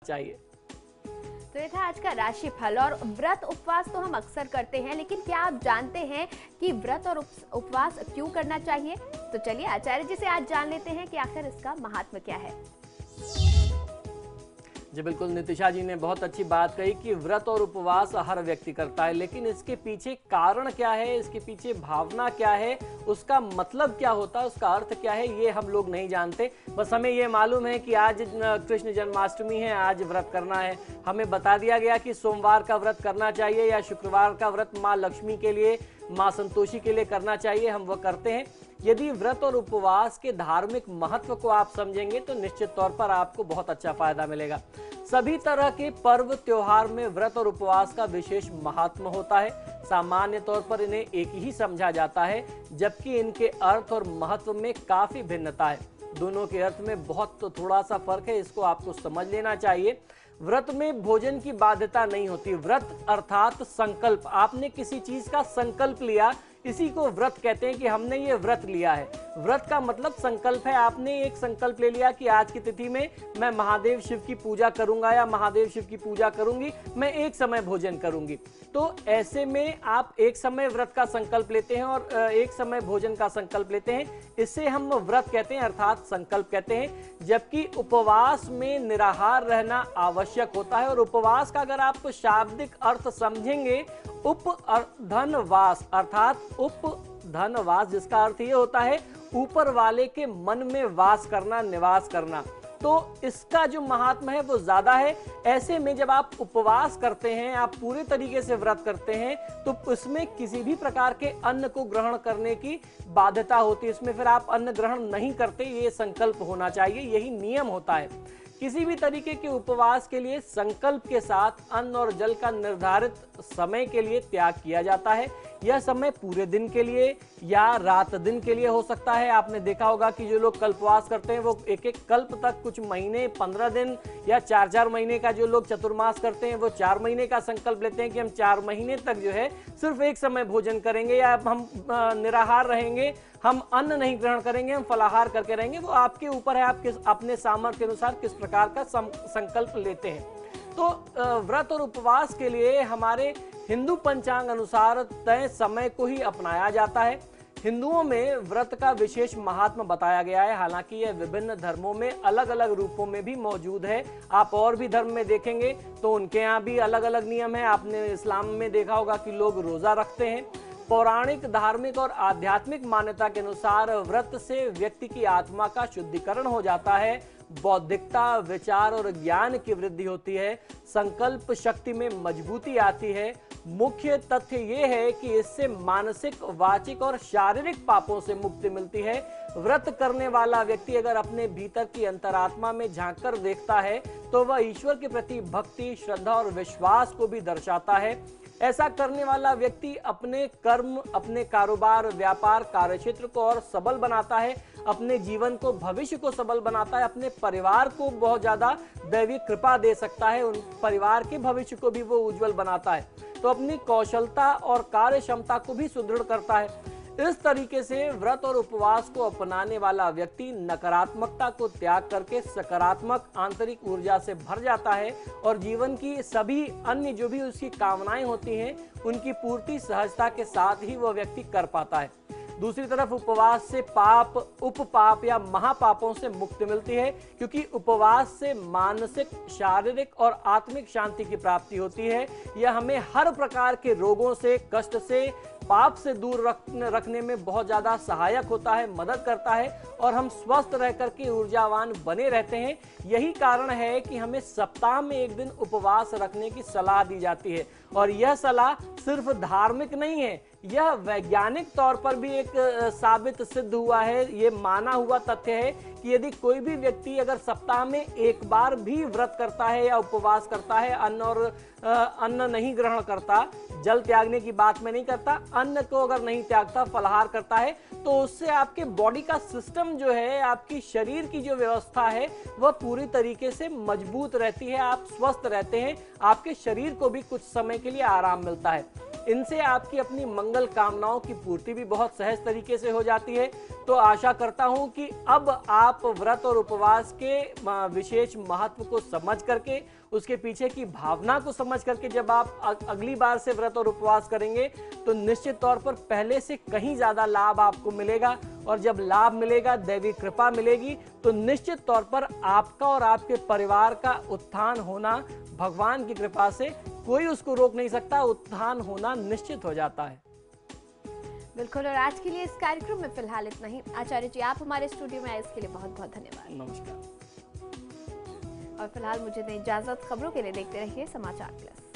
चाहिए। तो ये था आज का राशिफल। और व्रत उपवास तो हम अक्सर करते हैं, लेकिन क्या आप जानते हैं कि व्रत और उपवास क्यों करना चाहिए? तो चलिए आचार्य जी से आज जान लेते हैं कि आखिर इसका महात्म क्या है। जी बिल्कुल, नितिशा जी ने बहुत अच्छी बात कही कि व्रत और उपवास हर व्यक्ति करता है, लेकिन इसके पीछे कारण क्या है, इसके पीछे भावना क्या है, उसका मतलब क्या होता है, उसका अर्थ क्या है, ये हम लोग नहीं जानते। बस हमें ये मालूम है कि आज कृष्ण जन्माष्टमी है, आज व्रत करना है। हमें बता दिया गया कि सोमवार का व्रत करना चाहिए या शुक्रवार का व्रत माँ लक्ष्मी के लिए, माँ संतोषी के लिए करना चाहिए, हम वह करते हैं। यदि व्रत और उपवास के धार्मिक महत्व को आप समझेंगे तो निश्चित तौर पर आपको बहुत अच्छा फायदा मिलेगा। सभी तरह के पर्व त्योहार में व्रत और उपवास का विशेष महात्म होता है। सामान्य तौर पर इन्हें एक ही समझा जाता है, जबकि इनके अर्थ और महत्व में काफी भिन्नता है। दोनों के अर्थ में बहुत तो थोड़ा सा फर्क है, इसको आपको समझ लेना चाहिए। व्रत में भोजन की बाध्यता नहीं होती। व्रत अर्थात संकल्प, आपने किसी चीज का संकल्प लिया, इसी को व्रत कहते हैं कि हमने ये व्रत लिया है। व्रत का मतलब संकल्प है। आपने एक संकल्प ले लिया कि आज की तिथि में मैं महादेव शिव की पूजा करूंगा या महादेव शिव की पूजा करूंगी, मैं एक समय भोजन करूंगी। तो ऐसे में आप एक समय व्रत का संकल्प लेते हैं और एक समय भोजन का संकल्प लेते हैं, इसे हम व्रत कहते हैं अर्थात संकल्प कहते हैं। जबकि उपवास में निराहार रहना आवश्यक होता है। और उपवास का अगर आप शाब्दिक अर्थ समझेंगे, उपधनवास अर्थात उपधनवास, जिसका अर्थ ये होता है ऊपर वाले के मन में वास करना, निवास करना। तो इसका जो महात्मा है वो ज्यादा है। ऐसे में जब आप उपवास करते हैं, आप पूरे तरीके से व्रत करते हैं, तो उसमें किसी भी प्रकार के अन्न को ग्रहण करने की बाध्यता होती है। इसमें फिर आप अन्न ग्रहण नहीं करते, ये संकल्प होना चाहिए, यही नियम होता है। किसी भी तरीके के उपवास के लिए संकल्प के साथ अन्न और जल का निर्धारित समय के लिए त्याग किया जाता है। यह समय पूरे दिन के लिए या रात दिन के लिए हो सकता है। आपने देखा होगा कि जो लोग कल्पवास करते हैं वो एक एक कल्प तक, कुछ महीने, 15 दिन या 4-4 महीने का, जो लोग चतुर्मास करते हैं वो 4 महीने का संकल्प लेते हैं कि हम 4 महीने तक जो है सिर्फ एक समय भोजन करेंगे या हम निराहार रहेंगे, हम अन्न नहीं ग्रहण करेंगे, हम फलाहार करके रहेंगे। वो आपके ऊपर है, आप अपने सामर्थ्य के अनुसार किस प्रकार का संकल्प लेते हैं। तो व्रत और उपवास के लिए हमारे हिंदू पंचांग अनुसार तय समय को ही अपनाया जाता है। हिंदुओं में व्रत का विशेष महात्मा बताया गया है। हालांकि यह विभिन्न धर्मों में अलग अलग रूपों में भी मौजूद है। आप और भी धर्म में देखेंगे तो उनके यहाँ भी अलग अलग नियम है। आपने इस्लाम में देखा होगा कि लोग रोजा रखते हैं। पौराणिक, धार्मिक और आध्यात्मिक मान्यता के अनुसार व्रत से व्यक्ति की आत्मा का शुद्धिकरण हो जाता है, बौद्धिकता, विचार और ज्ञान की वृद्धि होती है, संकल्प शक्ति में मजबूती आती है। मुख्य तथ्य ये है कि इससे मानसिक, वाचिक और शारीरिक पापों से मुक्ति मिलती है। व्रत करने वाला व्यक्ति अगर अपने भीतर की अंतरात्मा में झांककर देखता है तो वह ईश्वर के प्रति भक्ति, श्रद्धा और विश्वास को भी दर्शाता है। ऐसा करने वाला व्यक्ति अपने कर्म, अपने कारोबार, व्यापार, कार्यक्षेत्र को और सबल बनाता है, अपने जीवन को, भविष्य को सबल बनाता है, अपने परिवार को बहुत ज्यादा दैवीय कृपा दे सकता है, उन परिवार के भविष्य को भी वो उज्जवल बनाता है। तो अपनी कौशलता और कार्य क्षमता को भी सुदृढ़ करता है। इस तरीके से व्रत और उपवास को अपनाने वाला व्यक्ति नकारात्मकता को त्याग करके सकारात्मक आंतरिक ऊर्जा से भर जाता है और जीवन की सभी अन्य जो भी उसकी कामनाएं होती हैं उनकी पूर्ति सहजता के साथ ही वह व्यक्ति कर पाता है। दूसरी तरफ उपवास से पाप, उपपाप या महापापों से मुक्ति मिलती है, क्योंकि उपवास से मानसिक, शारीरिक और आत्मिक शांति की प्राप्ति होती है। यह हमें हर प्रकार के रोगों से, कष्ट से, पाप से दूर रखने में बहुत ज़्यादा सहायक होता है, मदद करता है और हम स्वस्थ रह करके ऊर्जावान बने रहते हैं। यही कारण है कि हमें सप्ताह में एक दिन उपवास रखने की सलाह दी जाती है। और यह सलाह सिर्फ धार्मिक नहीं है, यह वैज्ञानिक तौर पर भी एक साबित सिद्ध हुआ है। ये माना हुआ तथ्य है कि यदि कोई भी व्यक्ति अगर सप्ताह में एक बार भी व्रत करता है या उपवास करता है, अन्न नहीं ग्रहण करता, जल त्यागने की बात मैं नहीं करता, अन्न को अगर नहीं त्यागता, फलाहार करता है, तो उससे आपके बॉडी का सिस्टम जो है, आपकी शरीर की जो व्यवस्था है वह पूरी तरीके से मजबूत रहती है, आप स्वस्थ रहते हैं, आपके शरीर को भी कुछ समय के लिए आराम मिलता है। इनसे आपकी अपनी मंगल कामनाओं की पूर्ति भी बहुत सहज तरीके से हो जाती है। तो आशा करता हूं कि अब आप व्रत और उपवास के विशेष महत्व को समझ करके, उसके पीछे की भावना को समझ करके जब आप अगली बार से व्रत और उपवास करेंगे तो निश्चित तौर पर पहले से कहीं ज्यादा लाभ आपको मिलेगा। और जब लाभ मिलेगा, दैवी कृपा मिलेगी, तो निश्चित तौर पर आपका और आपके परिवार का उत्थान होना भगवान की कृपा से कोई उसको रोक नहीं सकता, उत्थान होना निश्चित हो जाता है। बिल्कुल। और आज के लिए इस कार्यक्रम में फिलहाल इतना ही। आचार्य जी, आप हमारे स्टूडियो में आए इसके लिए बहुत बहुत धन्यवाद। नमस्कार। और फिलहाल मुझे दें इजाजत। खबरों के लिए देखते रहिए समाचार प्लस।